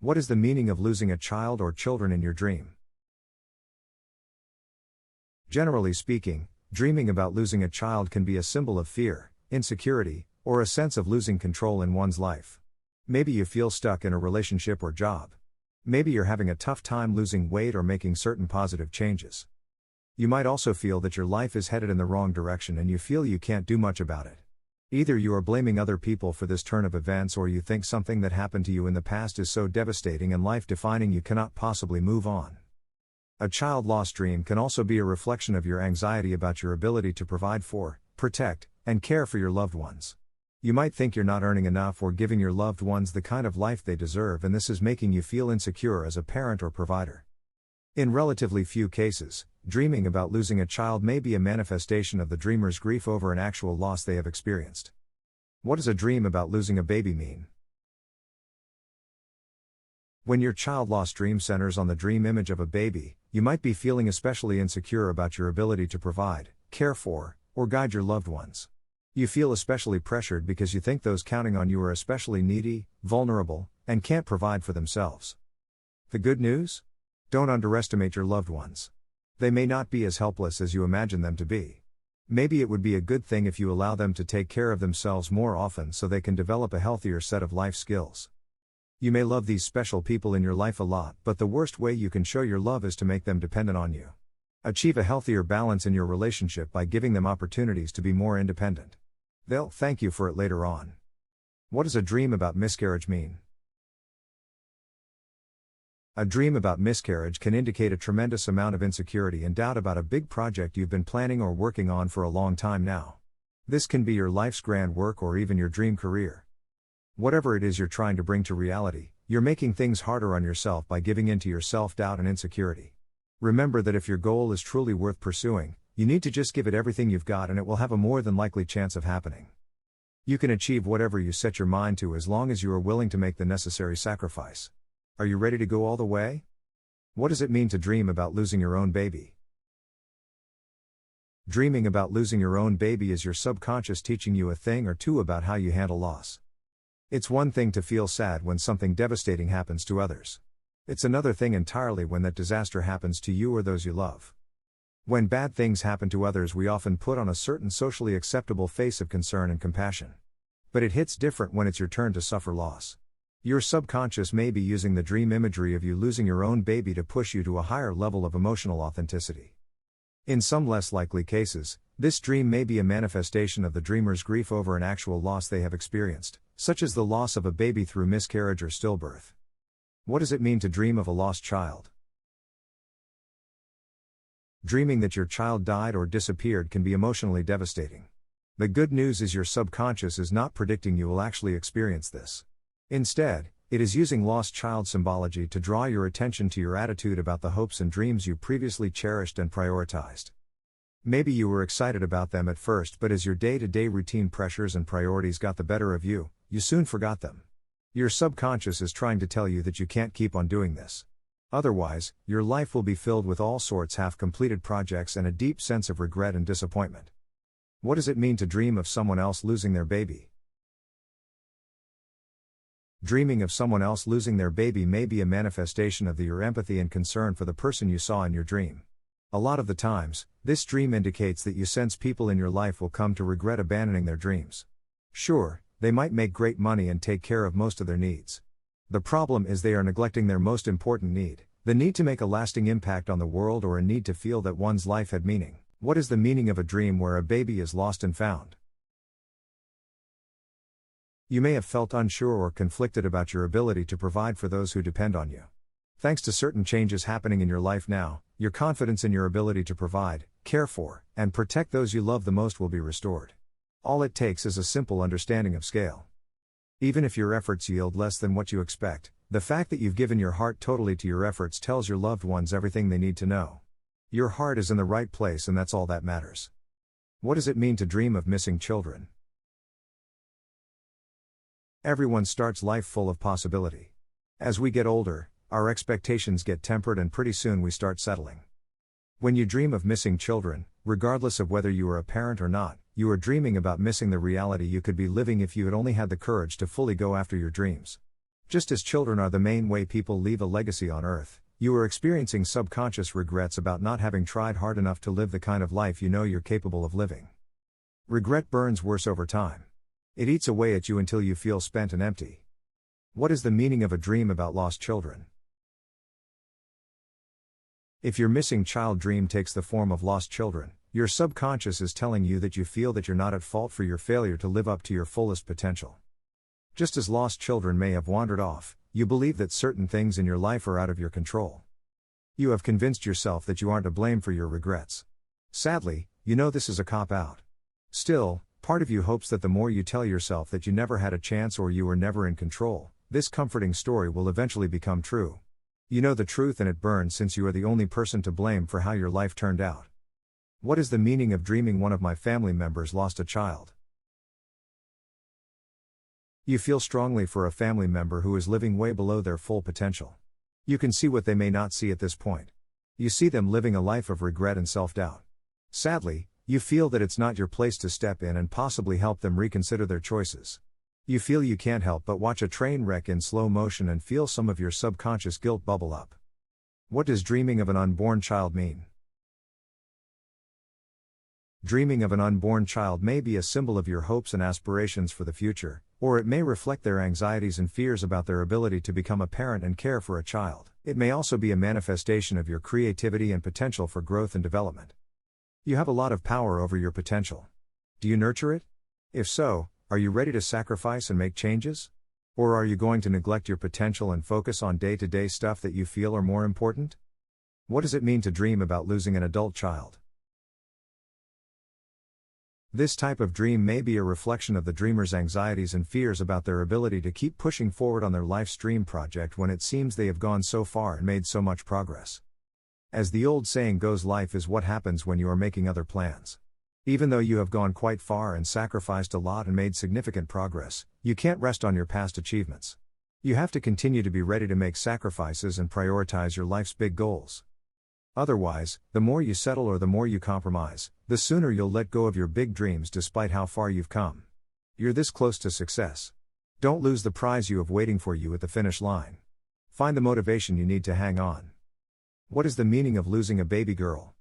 What is the meaning of losing a child or children in your dream? Generally speaking, dreaming about losing a child can be a symbol of fear, insecurity, or a sense of losing control in one's life. Maybe you feel stuck in a relationship or job. Maybe you're having a tough time losing weight or making certain positive changes. You might also feel that your life is headed in the wrong direction and you feel you can't do much about it. Either you are blaming other people for this turn of events, or you think something that happened to you in the past is so devastating and life-defining you cannot possibly move on. A child loss dream can also be a reflection of your anxiety about your ability to provide for, protect, and care for your loved ones. You might think you're not earning enough or giving your loved ones the kind of life they deserve, and this is making you feel insecure as a parent or provider. In relatively few cases, dreaming about losing a child may be a manifestation of the dreamer's grief over an actual loss they have experienced. What does a dream about losing a baby mean? When your child loss dream centers on the dream image of a baby, you might be feeling especially insecure about your ability to provide, care for, or guide your loved ones. You feel especially pressured because you think those counting on you are especially needy, vulnerable, and can't provide for themselves. The good news? Don't underestimate your loved ones. They may not be as helpless as you imagine them to be. Maybe it would be a good thing if you allow them to take care of themselves more often so they can develop a healthier set of life skills. You may love these special people in your life a lot, but the worst way you can show your love is to make them dependent on you. Achieve a healthier balance in your relationship by giving them opportunities to be more independent. They'll thank you for it later on. What does a dream about miscarriage mean? A dream about miscarriage can indicate a tremendous amount of insecurity and doubt about a big project you've been planning or working on for a long time now. This can be your life's grand work or even your dream career. Whatever it is you're trying to bring to reality, you're making things harder on yourself by giving in to your self-doubt and insecurity. Remember that if your goal is truly worth pursuing, you need to just give it everything you've got and it will have a more than likely chance of happening. You can achieve whatever you set your mind to as long as you are willing to make the necessary sacrifice. Are you ready to go all the way? What does it mean to dream about losing your own baby? Dreaming about losing your own baby is your subconscious teaching you a thing or two about how you handle loss. It's one thing to feel sad when something devastating happens to others. It's another thing entirely when that disaster happens to you or those you love. When bad things happen to others, we often put on a certain socially acceptable face of concern and compassion. But it hits different when it's your turn to suffer loss. Your subconscious may be using the dream imagery of you losing your own baby to push you to a higher level of emotional authenticity. In some less likely cases, this dream may be a manifestation of the dreamer's grief over an actual loss they have experienced, such as the loss of a baby through miscarriage or stillbirth. What does it mean to dream of a lost child? Dreaming that your child died or disappeared can be emotionally devastating. The good news is your subconscious is not predicting you will actually experience this. Instead, it is using lost child symbology to draw your attention to your attitude about the hopes and dreams you previously cherished and prioritized. Maybe you were excited about them at first, but as your day-to-day routine pressures and priorities got the better of you, you soon forgot them. Your subconscious is trying to tell you that you can't keep on doing this. Otherwise, your life will be filled with all sorts half-completed projects and a deep sense of regret and disappointment. What does it mean to dream of someone else losing their baby? Dreaming of someone else losing their baby may be a manifestation of your empathy and concern for the person you saw in your dream. A lot of the times, this dream indicates that you sense people in your life will come to regret abandoning their dreams. Sure, they might make great money and take care of most of their needs. The problem is they are neglecting their most important need, the need to make a lasting impact on the world or a need to feel that one's life had meaning. What is the meaning of a dream where a baby is lost and found? You may have felt unsure or conflicted about your ability to provide for those who depend on you. Thanks to certain changes happening in your life now, your confidence in your ability to provide, care for, and protect those you love the most will be restored. All it takes is a simple understanding of scale. Even if your efforts yield less than what you expect, the fact that you've given your heart totally to your efforts tells your loved ones everything they need to know. Your heart is in the right place and that's all that matters. What does it mean to dream of missing children? Everyone starts life full of possibility. As we get older, our expectations get tempered and pretty soon we start settling. When you dream of missing children, regardless of whether you are a parent or not, you are dreaming about missing the reality you could be living if you had only had the courage to fully go after your dreams. Just as children are the main way people leave a legacy on Earth, you are experiencing subconscious regrets about not having tried hard enough to live the kind of life you know you're capable of living. Regret burns worse over time. It eats away at you until you feel spent and empty. What is the meaning of a dream about lost children? If your missing child dream takes the form of lost children, your subconscious is telling you that you feel that you're not at fault for your failure to live up to your fullest potential. Just as lost children may have wandered off, you believe that certain things in your life are out of your control. You have convinced yourself that you aren't to blame for your regrets. Sadly, you know this is a cop-out. Still, part of you hopes that the more you tell yourself that you never had a chance or you were never in control, this comforting story will eventually become true. You know the truth and it burns since you are the only person to blame for how your life turned out. What is the meaning of dreaming one of my family members lost a child? You feel strongly for a family member who is living way below their full potential. You can see what they may not see at this point. You see them living a life of regret and self-doubt. Sadly, you feel that it's not your place to step in and possibly help them reconsider their choices. You feel you can't help but watch a train wreck in slow motion and feel some of your subconscious guilt bubble up. What does dreaming of an unborn child mean? Dreaming of an unborn child may be a symbol of your hopes and aspirations for the future, or it may reflect their anxieties and fears about their ability to become a parent and care for a child. It may also be a manifestation of your creativity and potential for growth and development. You have a lot of power over your potential. Do you nurture it? If so, are you ready to sacrifice and make changes? Or are you going to neglect your potential and focus on day-to-day stuff that you feel are more important? What does it mean to dream about losing an adult child? This type of dream may be a reflection of the dreamer's anxieties and fears about their ability to keep pushing forward on their life's dream project when it seems they have gone so far and made so much progress. As the old saying goes, life is what happens when you are making other plans. Even though you have gone quite far and sacrificed a lot and made significant progress, you can't rest on your past achievements. You have to continue to be ready to make sacrifices and prioritize your life's big goals. Otherwise, the more you settle or the more you compromise, the sooner you'll let go of your big dreams despite how far you've come. You're this close to success. Don't lose the prize you have waiting for you at the finish line. Find the motivation you need to hang on. What is the meaning of losing a baby girl?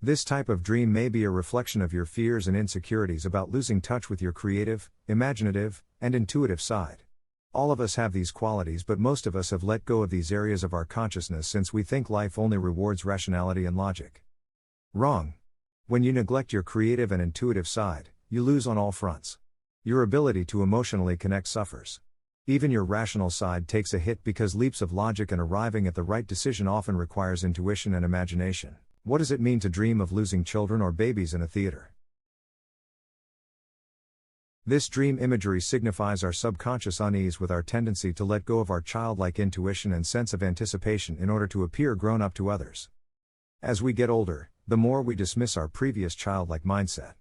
This type of dream may be a reflection of your fears and insecurities about losing touch with your creative, imaginative, and intuitive side. All of us have these qualities, but most of us have let go of these areas of our consciousness since we think life only rewards rationality and logic. Wrong. When you neglect your creative and intuitive side, you lose on all fronts. Your ability to emotionally connect suffers. Even your rational side takes a hit because leaps of logic and arriving at the right decision often requires intuition and imagination. What does it mean to dream of losing children or babies in a theater? This dream imagery signifies our subconscious unease with our tendency to let go of our childlike intuition and sense of anticipation in order to appear grown up to others. As we get older, the more we dismiss our previous childlike mindset.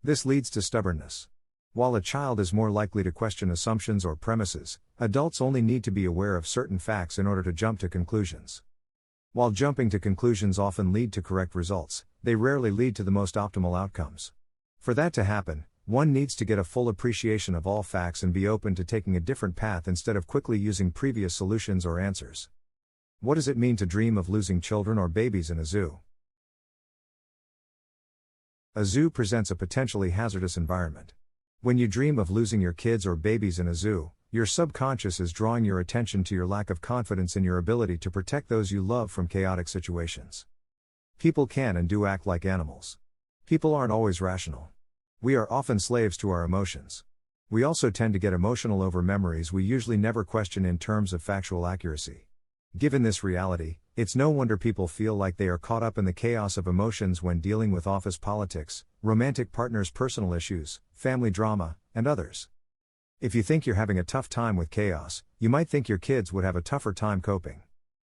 This leads to stubbornness. While a child is more likely to question assumptions or premises, adults only need to be aware of certain facts in order to jump to conclusions. While jumping to conclusions often lead to correct results, they rarely lead to the most optimal outcomes. For that to happen, one needs to get a full appreciation of all facts and be open to taking a different path instead of quickly using previous solutions or answers. What does it mean to dream of losing children or babies in a zoo? A zoo presents a potentially hazardous environment. When you dream of losing your kids or babies in a zoo, your subconscious is drawing your attention to your lack of confidence in your ability to protect those you love from chaotic situations. People can and do act like animals. People aren't always rational. We are often slaves to our emotions. We also tend to get emotional over memories we usually never question in terms of factual accuracy. Given this reality, it's no wonder people feel like they are caught up in the chaos of emotions when dealing with office politics, romantic partners' personal issues, family drama, and others. If you think you're having a tough time with chaos, you might think your kids would have a tougher time coping.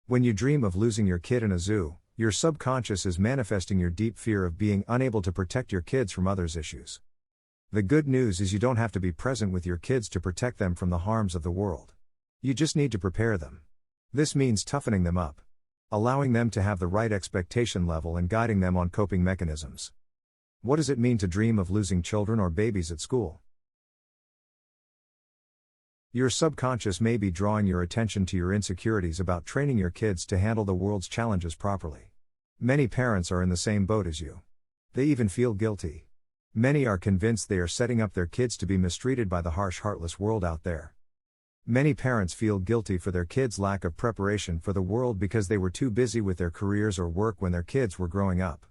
When you dream of losing your kid in a zoo, your subconscious is manifesting your deep fear of being unable to protect your kids from others' issues. The good news is you don't have to be present with your kids to protect them from the harms of the world. You just need to prepare them. This means toughening them up, allowing them to have the right expectation level and guiding them on coping mechanisms. What does it mean to dream of losing children or babies at school? Your subconscious may be drawing your attention to your insecurities about training your kids to handle the world's challenges properly. Many parents are in the same boat as you. They even feel guilty. Many are convinced they are setting up their kids to be mistreated by the harsh, heartless world out there. Many parents feel guilty for their kids' lack of preparation for the world because they were too busy with their careers or work when their kids were growing up.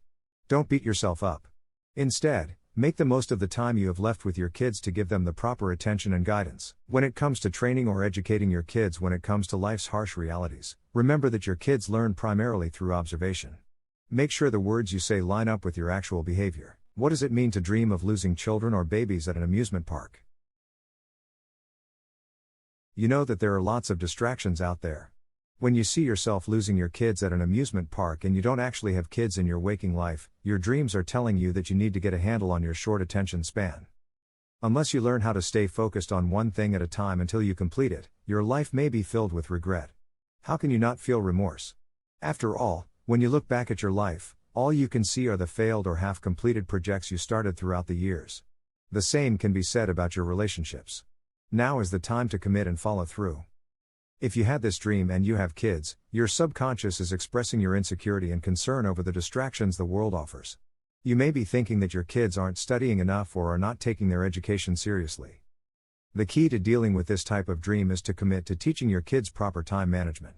Don't beat yourself up. Instead, make the most of the time you have left with your kids to give them the proper attention and guidance. When it comes to training or educating your kids when it comes to life's harsh realities, remember that your kids learn primarily through observation. Make sure the words you say line up with your actual behavior. What does it mean to dream of losing children or babies at an amusement park? You know that there are lots of distractions out there. When you see yourself losing your kids at an amusement park and you don't actually have kids in your waking life, your dreams are telling you that you need to get a handle on your short attention span. Unless you learn how to stay focused on one thing at a time until you complete it, your life may be filled with regret. How can you not feel remorse? After all, when you look back at your life, all you can see are the failed or half-completed projects you started throughout the years. The same can be said about your relationships. Now is the time to commit and follow through. If you had this dream and you have kids, your subconscious is expressing your insecurity and concern over the distractions the world offers. You may be thinking that your kids aren't studying enough or are not taking their education seriously. The key to dealing with this type of dream is to commit to teaching your kids proper time management.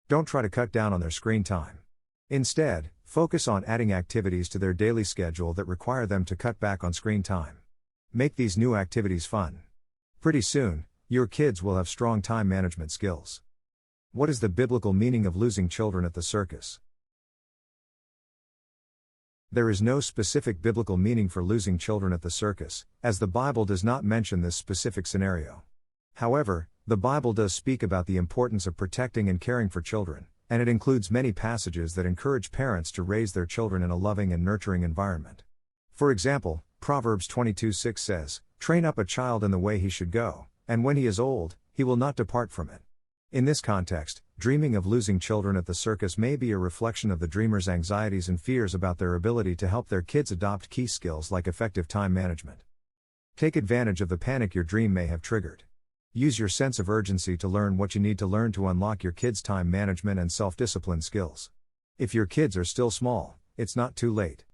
Don't try to cut down on their screen time. Instead, focus on adding activities to their daily schedule that require them to cut back on screen time. Make these new activities fun. Pretty soon, your kids will have strong time management skills. What is the biblical meaning of losing children at the circus? There is no specific biblical meaning for losing children at the circus, as the Bible does not mention this specific scenario. However, the Bible does speak about the importance of protecting and caring for children, and it includes many passages that encourage parents to raise their children in a loving and nurturing environment. For example, Proverbs 22:6 says, "Train up a child in the way he should go, and when he is old, he will not depart from it." In this context, dreaming of losing children at the circus may be a reflection of the dreamer's anxieties and fears about their ability to help their kids adopt key skills like effective time management. Take advantage of the panic your dream may have triggered. Use your sense of urgency to learn what you need to learn to unlock your kids' time management and self-discipline skills. If your kids are still small, it's not too late.